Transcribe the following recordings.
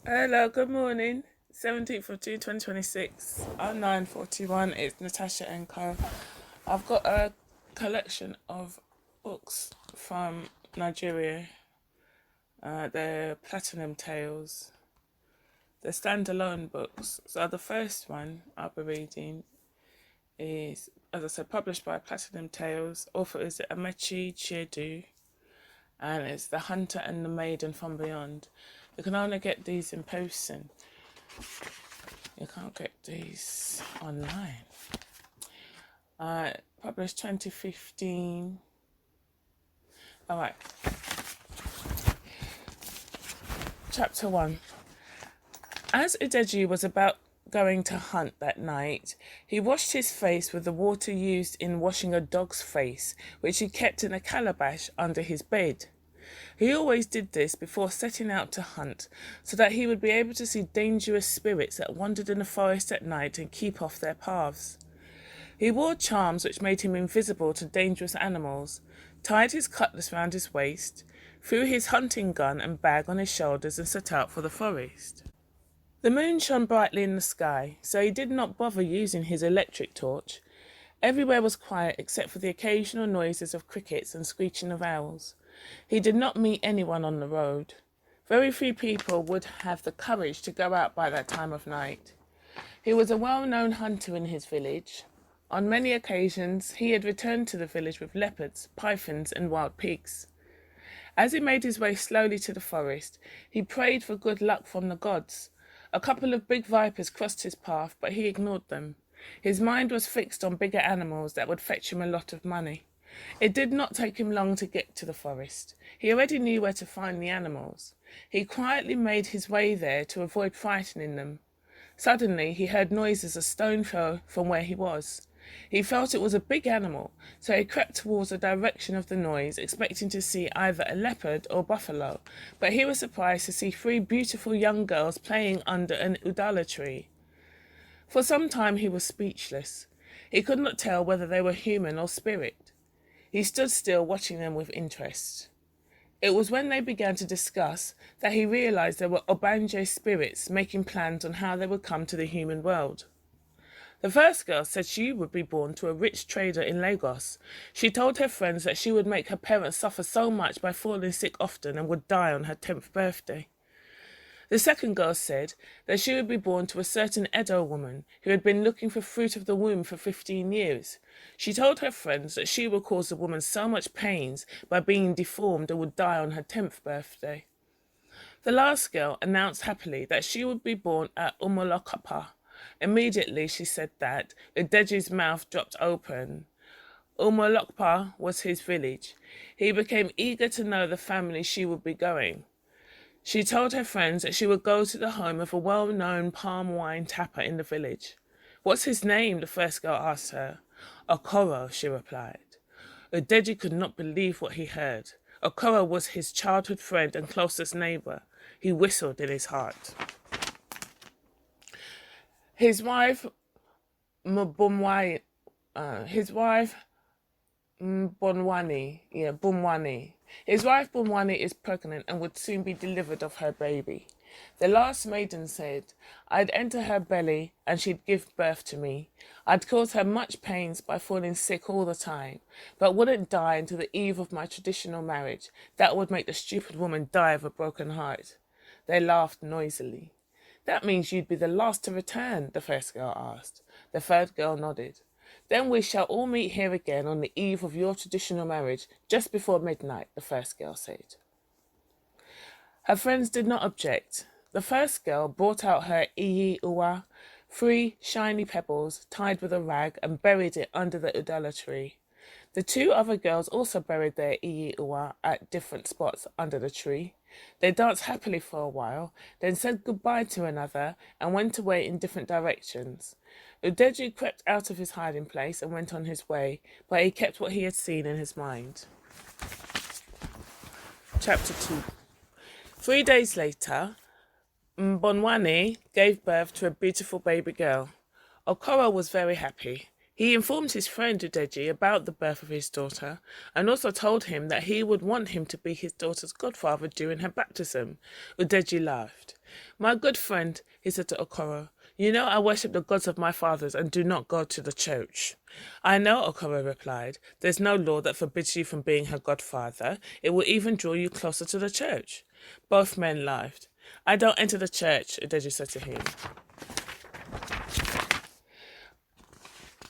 Hello, good morning. 17th of June 2026. I'm 9:41. It's Natasha N.K.O. I've got a collection of books from Nigeria. They're Platinum Tales. They're standalone books. So the first one I'll be reading is, as I said, published by Platinum Tales. Author is Amechi Chiedu, and it's The Hunter and the Maiden from Beyond. You can only get these in person. You can't get these online. Published 2015. All right. Chapter 1. As Udeji was about going to hunt that night, he washed his face with the water used in washing a dog's face, which he kept in a calabash under his bed. He always did this before setting out to hunt, so that he would be able to see dangerous spirits that wandered in the forest at night and keep off their paths. He wore charms which made him invisible to dangerous animals, tied his cutlass round his waist, threw his hunting gun and bag on his shoulders and set out for the forest. The moon shone brightly in the sky, so he did not bother using his electric torch. Everywhere was quiet except for the occasional noises of crickets and screeching of owls. He did not meet anyone on the road. Very few people would have the courage to go out by that time of night. He was a well-known hunter in his village. On many occasions he had returned to the village with leopards, pythons and wild pigs. As he made his way slowly to the forest, he prayed for good luck from the gods. A couple of big vipers crossed his path, but he ignored them. His mind was fixed on bigger animals that would fetch him a lot of money. It did not take him long to get to the forest. He already knew where to find the animals. He quietly made his way there to avoid frightening them. Suddenly he heard noises a stone throw from where he was. He felt it was a big animal, so he crept towards the direction of the noise, expecting to see either a leopard or buffalo, but he was surprised to see 3 beautiful young girls playing under an udala tree. For some time he was speechless. He could not tell whether they were human or spirit. He stood still, watching them with interest. It was when they began to discuss that he realized they were Obanje spirits making plans on how they would come to the human world. The first girl said she would be born to a rich trader in Lagos. She told her friends that she would make her parents suffer so much by falling sick often and would die on her 10th birthday. The second girl said that she would be born to a certain Edo woman who had been looking for fruit of the womb for 15 years. She told her friends that she would cause the woman so much pains by being deformed and would die on her 10th birthday. The last girl announced happily that she would be born at Umolokapa. Immediately she said that, Udeji's mouth dropped open. Umolokpa was his village. He became eager to know the family she would be going. She told her friends that she would go to the home of a well-known palm wine tapper in the village. "What's his name?" the first girl asked her. "Okoro," she replied. Udeji could not believe what he heard. Okoro was his childhood friend and closest neighbour. He whistled in his heart. His wife, Mbumwani, Bumwani. His wife Bumwani is pregnant and would soon be delivered of her baby. The last maiden said, "I'd enter her belly and she'd give birth to me. I'd cause her much pains by falling sick all the time, but wouldn't die until the eve of my traditional marriage. That would make the stupid woman die of a broken heart." They laughed noisily. "That means you'd be the last to return?" the first girl asked. The third girl nodded. "Then we shall all meet here again on the eve of your traditional marriage, just before midnight," the first girl said. Her friends did not object. The first girl brought out her iyi uwa, 3 shiny pebbles tied with a rag, and buried it under the udala tree. The 2 other girls also buried their iyi uwa at different spots under the tree. They danced happily for a while, then said goodbye to another and went away in different directions. Udeji crept out of his hiding place and went on his way, but he kept what he had seen in his mind. Chapter 2. 3 days later, Mbonwane gave birth to a beautiful baby girl. Okoro was very happy. He informed his friend Udeji about the birth of his daughter and also told him that he would want him to be his daughter's godfather during her baptism. Udeji laughed. "My good friend," he said to Okoro, "you know I worship the gods of my fathers and do not go to the church." "I know," Okoro replied. "There's no law that forbids you from being her godfather. It will even draw you closer to the church." Both men laughed. "I don't enter the church," Udeji said to him.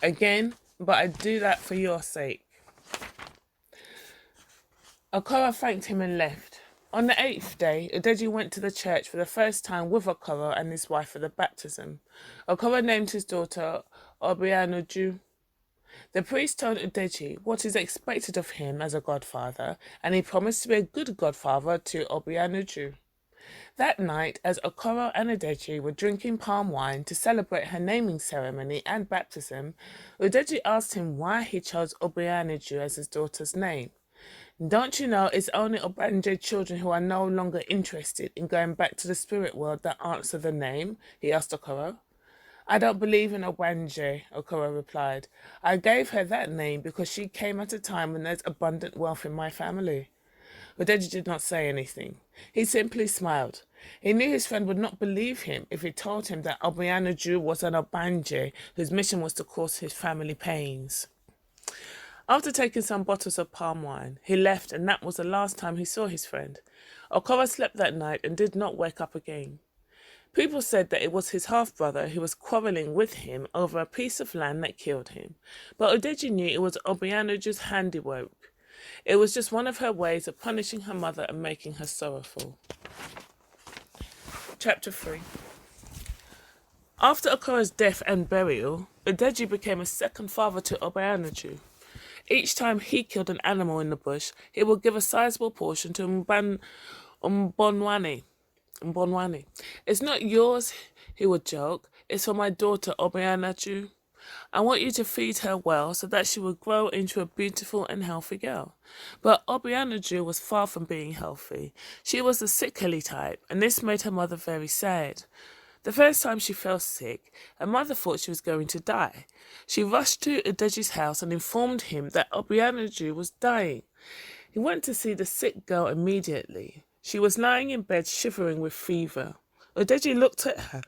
"Again, but I do that for your sake." Okoro thanked him and left. On the 8th day, Udeji went to the church for the first time with Okoro and his wife for the baptism. Okoro named his daughter Obianuju. The priest told Udeji what is expected of him as a godfather, and he promised to be a good godfather to Obianuju. That night, as Okoro and Udeji were drinking palm wine to celebrate her naming ceremony and baptism, Udeji asked him why he chose Obianuju as his daughter's name. "Don't you know it's only Obanje children who are no longer interested in going back to the spirit world that answer the name?" he asked Okoro. "I don't believe in Obanje," Okoro replied. "I gave her that name because she came at a time when there's abundant wealth in my family." Udeji did not say anything. He simply smiled. He knew his friend would not believe him if he told him that Obianuju was an Obanje whose mission was to cause his family pains. After taking some bottles of palm wine, he left, and that was the last time he saw his friend. Okoro slept that night and did not wake up again. People said that it was his half-brother who was quarrelling with him over a piece of land that killed him, but Udeji knew it was Obianuju's handiwork. It was just one of her ways of punishing her mother and making her sorrowful. Chapter 3. After Okoro's death and burial, Udeji became a second father to Obianuju. Each time he killed an animal in the bush, he would give a sizable portion to Mbonwane. "It's not yours," he would joke. "It's for my daughter Obianuju. I want you to feed her well so that she will grow into a beautiful and healthy girl." But Obianuju was far from being healthy. She was the sickly type, and this made her mother very sad. The first time she fell sick, her mother thought she was going to die. She rushed to Udeji's house and informed him that Obianuju was dying. He went to see the sick girl immediately. She was lying in bed shivering with fever. Udeji looked at her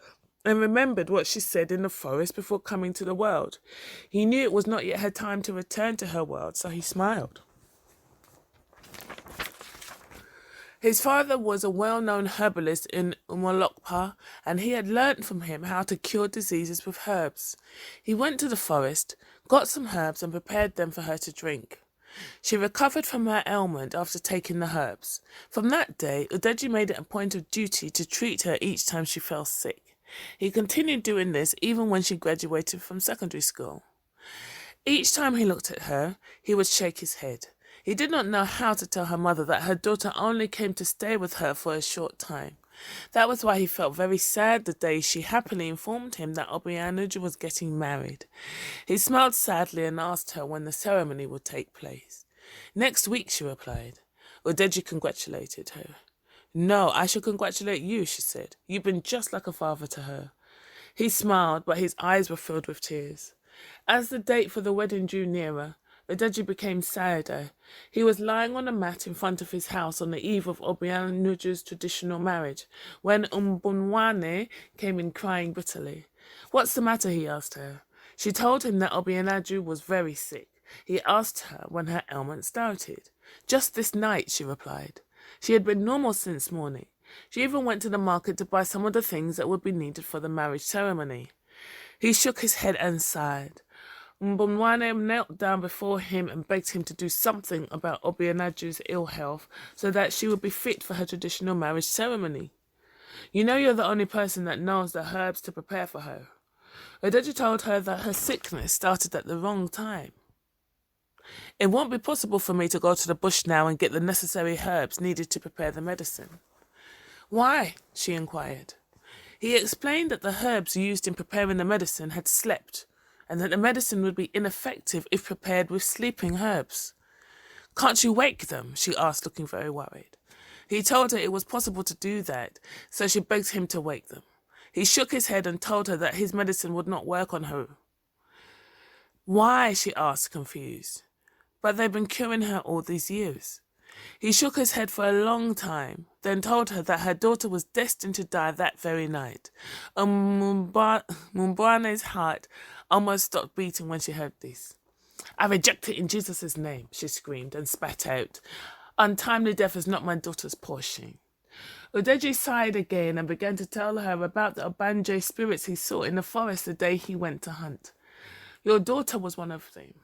and remembered what she said in the forest before coming to the world. He knew it was not yet her time to return to her world, so he smiled. His father was a well-known herbalist in Umolokpa, and he had learnt from him how to cure diseases with herbs. He went to the forest, got some herbs and prepared them for her to drink. She recovered from her ailment after taking the herbs. From that day, Udeji made it a point of duty to treat her each time she fell sick. He continued doing this even when she graduated from secondary school. Each time he looked at her, he would shake his head. He did not know how to tell her mother that her daughter only came to stay with her for a short time. That was why he felt very sad the day she happily informed him that Obianuju was getting married. He smiled sadly and asked her when the ceremony would take place. "Next week," she replied. Udeji congratulated her. "No, I shall congratulate you," she said. "You've been just like a father to her." He smiled, but his eyes were filled with tears. As the date for the wedding drew nearer, Udeji became sadder. He was lying on a mat in front of his house on the eve of Obianuju's traditional marriage, when Mbonwane came in crying bitterly. "What's the matter?" he asked her. She told him that Obianuju was very sick. He asked her when her ailment started. "Just this night," she replied. She had been normal since morning. She even went to the market to buy some of the things that would be needed for the marriage ceremony. He shook his head and sighed. Mbonwane knelt down before him and begged him to do something about Obianuju's ill health so that she would be fit for her traditional marriage ceremony. "You know you're the only person that knows the herbs to prepare for her." Udeji told her that her sickness started at the wrong time. "It won't be possible for me to go to the bush now and get the necessary herbs needed to prepare the medicine." "Why?" she inquired. He explained that the herbs used in preparing the medicine had slept, and that the medicine would be ineffective if prepared with sleeping herbs. "Can't you wake them?" she asked, looking very worried. He told her it was possible to do that, so she begged him to wake them. He shook his head and told her that his medicine would not work on her. Why? She asked, confused. But they've been curing her all these years. He shook his head for a long time, then told her that her daughter was destined to die that very night. And Mumbuane's heart almost stopped beating when she heard this. I reject it in Jesus' name, she screamed and spat out. Untimely death is not my daughter's portion. Udeji sighed again and began to tell her about the Obanje spirits he saw in the forest the day he went to hunt. Your daughter was one of them.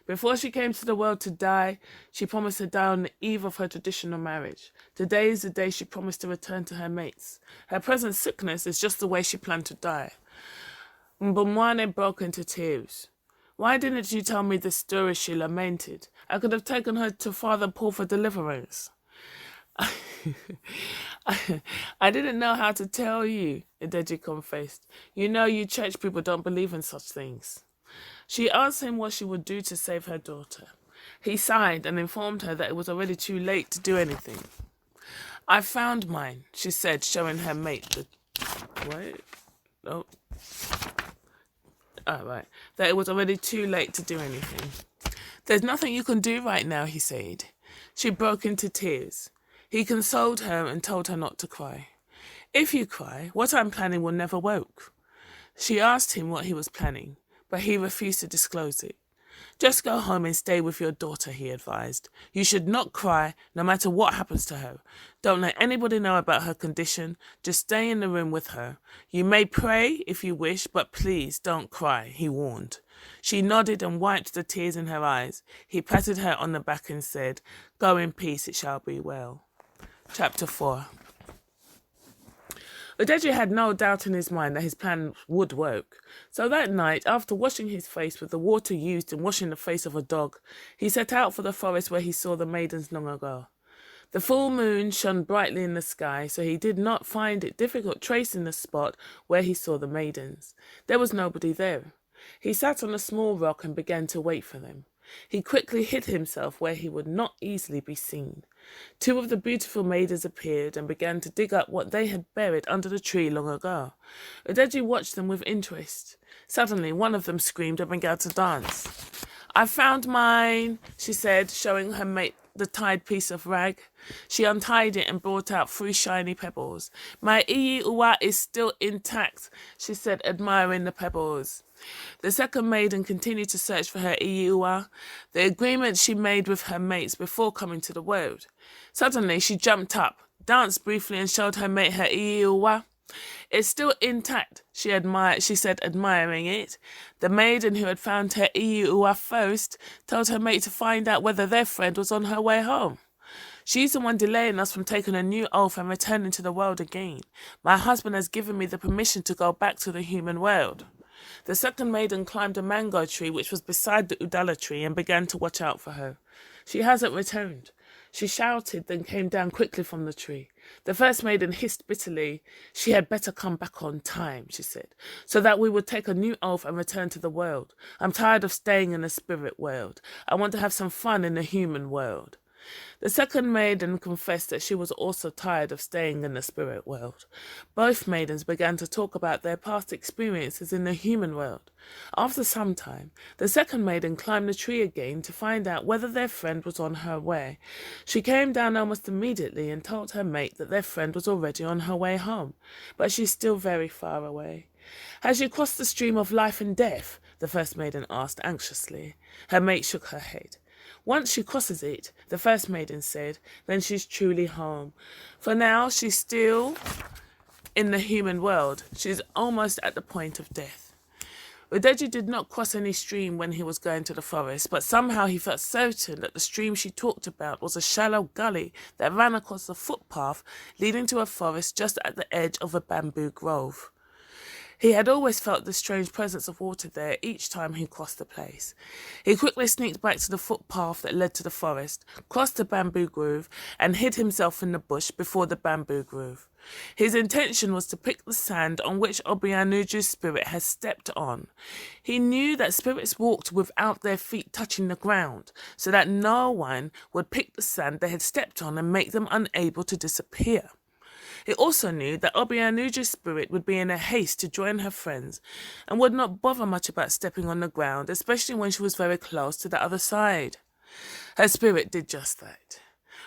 Before she came to the world to die, she promised to die on the eve of her traditional marriage. Today is the day she promised to return to her mates. Her present sickness is just the way she planned to die. Mbumwane broke into tears. Why didn't you tell me this story, she lamented. I could have taken her to Father Paul for deliverance. I didn't know how to tell you, Ideji confessed. You know you church people don't believe in such things. She asked him what she would do to save her daughter. He sighed and informed her that it was already too late to do anything. I found mine, she said, showing her mate the... What? Oh. Oh, right. That it was already too late to do anything. There's nothing you can do right now, he said. She broke into tears. He consoled her and told her not to cry. If you cry, what I'm planning will never work. She asked him what he was planning, but he refused to disclose it. Just go home and stay with your daughter, he advised. You should not cry, no matter what happens to her. Don't let anybody know about her condition. Just stay in the room with her. You may pray if you wish, but please don't cry, he warned. She nodded and wiped the tears in her eyes. He patted her on the back and said, Go in peace, it shall be well. Chapter 4. Udeji had no doubt in his mind that his plan would work. So that night, after washing his face with the water used in washing the face of a dog, he set out for the forest where he saw the maidens long ago. The full moon shone brightly in the sky, so he did not find it difficult tracing the spot where he saw the maidens. There was nobody there. He sat on a small rock and began to wait for them. He quickly hid himself where he would not easily be seen. Two of the beautiful maidens appeared and began to dig up what they had buried under the tree long ago. Udeji watched them with interest. Suddenly, one of them screamed and began to dance. I found mine, she said, showing her mate the tied piece of rag. She untied it and brought out 3 shiny pebbles. My iyi uwa is still intact, she said, admiring the pebbles. The second maiden continued to search for her iyi uwa, the agreement she made with her mates before coming to the world. Suddenly, she jumped up, danced briefly and showed her mate her iyi uwa. It's still intact, she said, admiring it. The maiden who had found her iyi uwa first told her mate to find out whether their friend was on her way home. She's the one delaying us from taking a new oath and returning to the world again. My husband has given me the permission to go back to the human world. The second maiden climbed a mango tree which was beside the udala tree and began to watch out for her. She hasn't returned. She shouted, then came down quickly from the tree. The first maiden hissed bitterly. She had better come back on time, she said, so that we would take a new oath and return to the world. I'm tired of staying in the spirit world. I want to have some fun in the human world. The second maiden confessed that she was also tired of staying in the spirit world. Both maidens began to talk about their past experiences in the human world. After some time, the second maiden climbed the tree again to find out whether their friend was on her way. She came down almost immediately and told her mate that their friend was already on her way home, but she's still very far away. Has she crossed the stream of life and death? The first maiden asked anxiously. Her mate shook her head. Once she crosses it, the first maiden said, then she's truly home. For now, she's still in the human world. She's almost at the point of death. Udeji did not cross any stream when he was going to the forest, but somehow he felt certain that the stream she talked about was a shallow gully that ran across a footpath leading to a forest just at the edge of a bamboo grove. He had always felt the strange presence of water there each time he crossed the place. He quickly sneaked back to the footpath that led to the forest, crossed the bamboo grove, and hid himself in the bush before the bamboo grove. His intention was to pick the sand on which Obianuju's spirit had stepped on. He knew that spirits walked without their feet touching the ground, so that no one would pick the sand they had stepped on and make them unable to disappear. It also knew that Obianuju's spirit would be in a haste to join her friends and would not bother much about stepping on the ground, especially when she was very close to the other side. Her spirit did just that.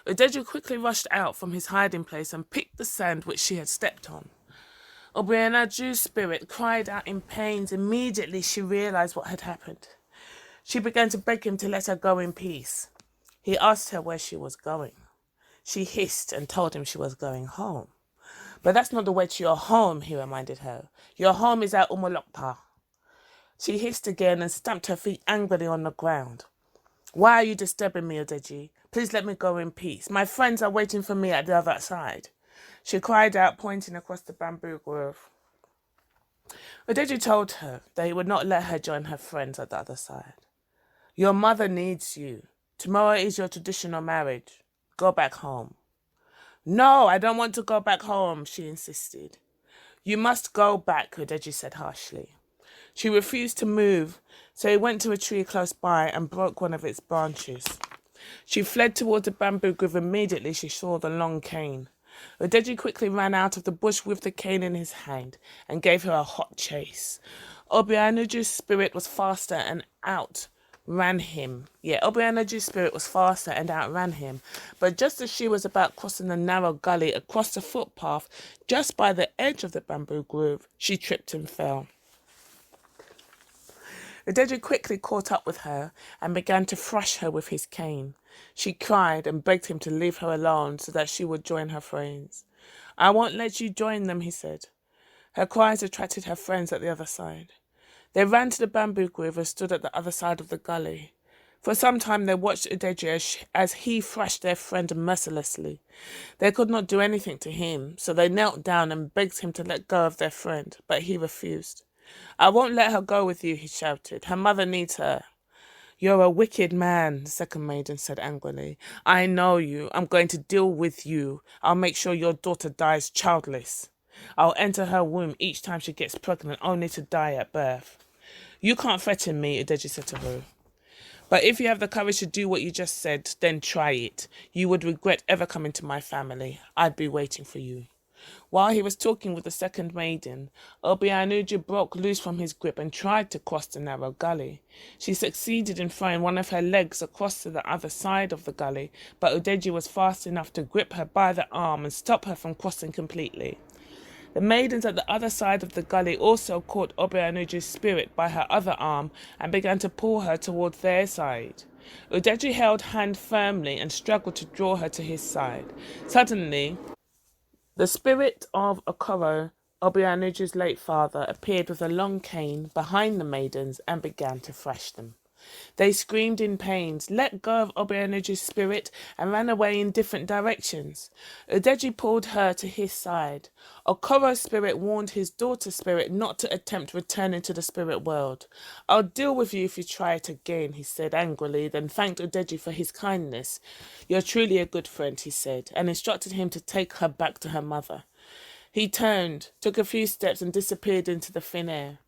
Udeju quickly rushed out from his hiding place and picked the sand which she had stepped on. Obianuju's spirit cried out in pains. Immediately she realized what had happened. She began to beg him to let her go in peace. He asked her where she was going. She hissed and told him she was going home. But that's not the way to your home, he reminded her. Your home is at Umulokpa. She hissed again and stamped her feet angrily on the ground. Why are you disturbing me, Odeji? Please let me go in peace. My friends are waiting for me at the other side. She cried out, pointing across the bamboo grove. Odeji told her that he would not let her join her friends at the other side. Your mother needs you. Tomorrow is your traditional marriage. Go back home. No, I don't want to go back home, she insisted. You must go back, Odeji said harshly. She refused to move, so he went to a tree close by and broke one of its branches. She fled towards the bamboo grove. Immediately she saw the long cane. Odeji quickly ran out of the bush with the cane in his hand and gave her a hot chase. Obianuju's spirit was faster and outran him. But just as she was about crossing the narrow gully across the footpath just by the edge of the bamboo grove, she tripped and fell. Odeji quickly caught up with her and began to thrash her with his cane. She cried and begged him to leave her alone so that she would join her friends. I won't let you join them, he said. Her cries attracted her friends at the other side. They ran to the bamboo grove and stood at the other side of the gully. For some time they watched Odeji as he thrashed their friend mercilessly. They could not do anything to him, so they knelt down and begged him to let go of their friend, but he refused. I won't let her go with you, he shouted. Her mother needs her. You're a wicked man, the second maiden said angrily. I know you. I'm going to deal with you. I'll make sure your daughter dies childless. I'll enter her womb each time she gets pregnant, only to die at birth. You can't threaten me, Odeji said to her. But if you have the courage to do what you just said, then try it. You would regret ever coming to my family. I'd be waiting for you. While he was talking with the second maiden, Obianuju broke loose from his grip and tried to cross the narrow gully. She succeeded in throwing one of her legs across to the other side of the gully, but Odeji was fast enough to grip her by the arm and stop her from crossing completely. The maidens at the other side of the gully also caught Obianuju's spirit by her other arm and began to pull her towards their side. Odeji held hand firmly and struggled to draw her to his side. Suddenly, the spirit of N.K.O, Obianuju's late father, appeared with a long cane behind the maidens and began to thrash them. They screamed in pain, let go of Obianuju's spirit, and ran away in different directions. Odeji pulled her to his side. Okoro's spirit warned his daughter's spirit not to attempt returning to the spirit world. I'll deal with you if you try it again, he said angrily, then thanked Odeji for his kindness. You're truly a good friend, he said, and instructed him to take her back to her mother. He turned, took a few steps and disappeared into the thin air.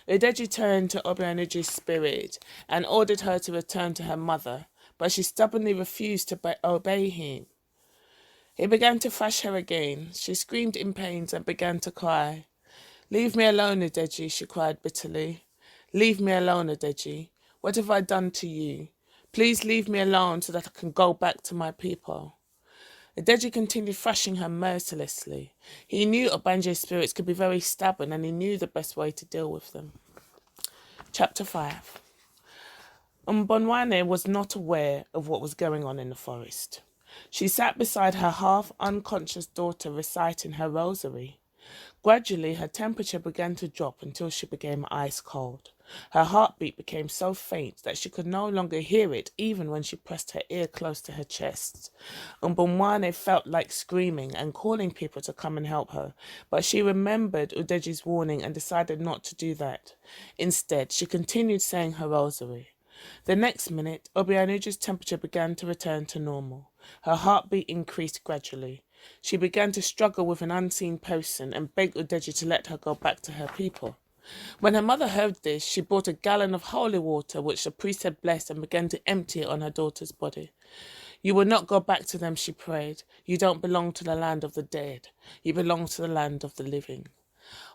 Odeji turned to Obianuju's spirit and ordered her to return to her mother, but she stubbornly refused to obey him. He began to thrash her again. She screamed in pain and began to cry. Leave me alone, Odeji, she cried bitterly. Leave me alone, Odeji. What have I done to you? Please leave me alone so that I can go back to my people. Odeji continued thrashing her mercilessly. He knew Obanje's spirits could be very stubborn and he knew the best way to deal with them. Chapter 5. Mbonwane was not aware of what was going on in the forest. She sat beside her half-unconscious daughter reciting her rosary. Gradually, her temperature began to drop until she became ice cold. Her heartbeat became so faint that she could no longer hear it even when she pressed her ear close to her chest. Mbonwane felt like screaming and calling people to come and help her, but she remembered Odeji's warning and decided not to do that. Instead, she continued saying her rosary. The next minute, Obianuju's temperature began to return to normal. Her heartbeat increased gradually. She began to struggle with an unseen person and begged Odeji to let her go back to her people. When her mother heard this, she brought a gallon of holy water which the priest had blessed and began to empty it on her daughter's body. You will not go back to them, she prayed. You don't belong to the land of the dead. You belong to the land of the living.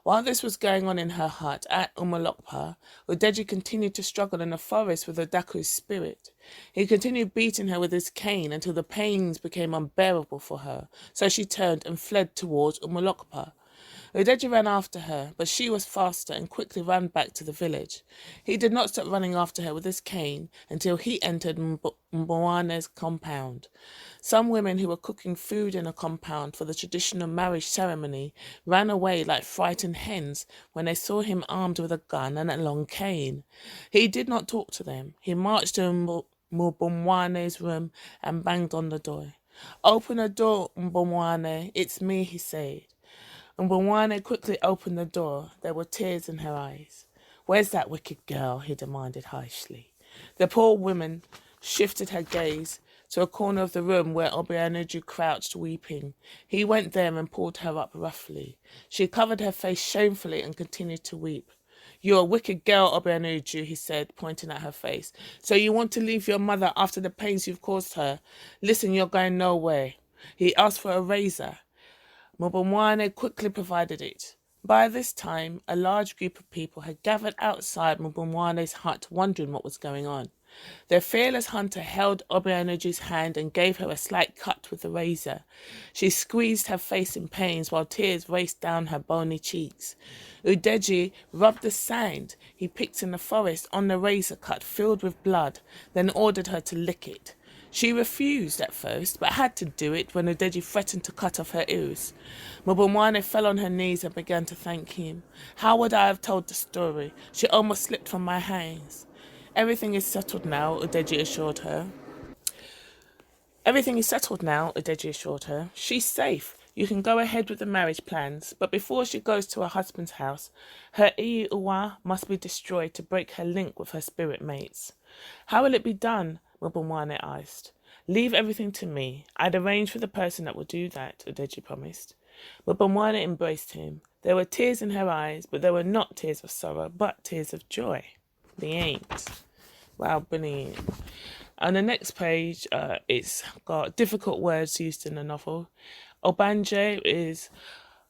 While this was going on in her hut at Umulokpa, Udeji continued to struggle in the forest with Odaku's spirit. He continued beating her with his cane until the pains became unbearable for her, so she turned and fled towards Umulokpa. Udeji ran after her, but she was faster and quickly ran back to the village. He did not stop running after her with his cane until he entered Mbowane's compound. Some women who were cooking food in a compound for the traditional marriage ceremony ran away like frightened hens when they saw him armed with a gun and a long cane. He did not talk to them. He marched to Mbomwane's room and banged on the door. "Open the door, Mbomwane. It's me," he said. Mbomwane quickly opened the door. There were tears in her eyes. "Where's that wicked girl?" he demanded harshly. The poor woman shifted her gaze to a corner of the room where Obianuju crouched weeping. He went there and pulled her up roughly. She covered her face shamefully and continued to weep. "You're a wicked girl, Obianuju," he said, pointing at her face. "So you want to leave your mother after the pains you've caused her? Listen, you're going nowhere." He asked for a razor. Mbomwane quickly provided it. By this time, a large group of people had gathered outside Mbomwane's hut, wondering what was going on. The fearless hunter held Obianuju's hand and gave her a slight cut with the razor. She squeezed her face in pains while tears raced down her bony cheeks. Udeji rubbed the sand he picked in the forest on the razor cut filled with blood, then ordered her to lick it. She refused at first, but had to do it when Udeji threatened to cut off her ears. Mbomwane fell on her knees and began to thank him. "How would I have told the story? She almost slipped from my hands." "Everything is settled now," Udeji assured her. "Everything is settled now," Udeji assured her. "She's safe. You can go ahead with the marriage plans, but before she goes to her husband's house, her Iuwa must be destroyed to break her link with her spirit mates." "How will it be done?" Mbomwane asked. "Leave everything to me. I'd arrange for the person that will do that," Udeji promised. Mbomwane embraced him. There were tears in her eyes, but they were not tears of sorrow, but tears of joy. The ain't. Wow, brilliant. On the next page, it's got difficult words used in the novel. Obanje is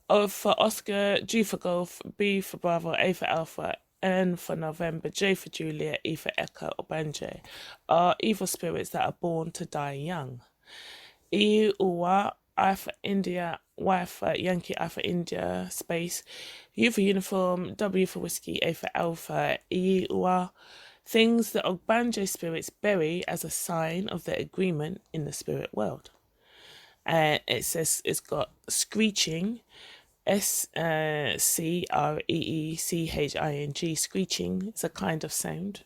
O for Oscar, G for Golf, B for Bravo, A for Alpha, N for November, J for Juliet, E for Echo. Obanje are evil spirits that are born to die young. E, Uwa, I for India, Y for Yankee, I for India, space, U for uniform, W for whiskey, A for alpha, E, Uwa. Things that Ogbanje spirits bury as a sign of their agreement in the spirit world. And it says it's got screeching, screeeching, screeching. It's a kind of sound.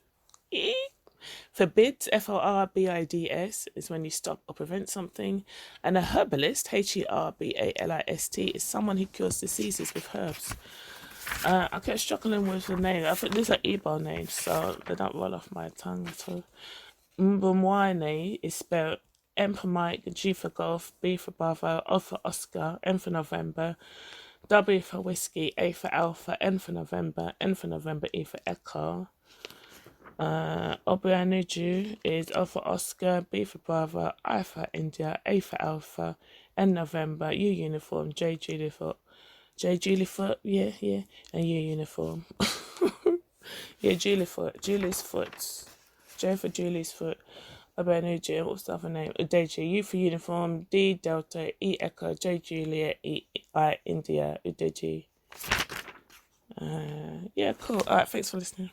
Forbids, forbids, is when you stop or prevent something. And a herbalist, herbalist, is someone who cures diseases with herbs. I kept struggling with the name. I think these are Igbo names, so they don't roll off my tongue at all. Mbomwane is spelled M for Mike, G for Golf, B for Bravo, O for Oscar, N for November, W for Whiskey, A for Alpha, N for November, E for Echo. Obianuju is O for Oscar, B for Bravo, I for India, A for Alpha, N November, U uniform, J Julifoot, and U uniform. Julie's foot, J for Julie's foot. Obianuju, what's the other name? Udeji, U for uniform, D Delta, E Echo, J Juliet, E I India, Udeji. Cool. Alright, thanks for listening.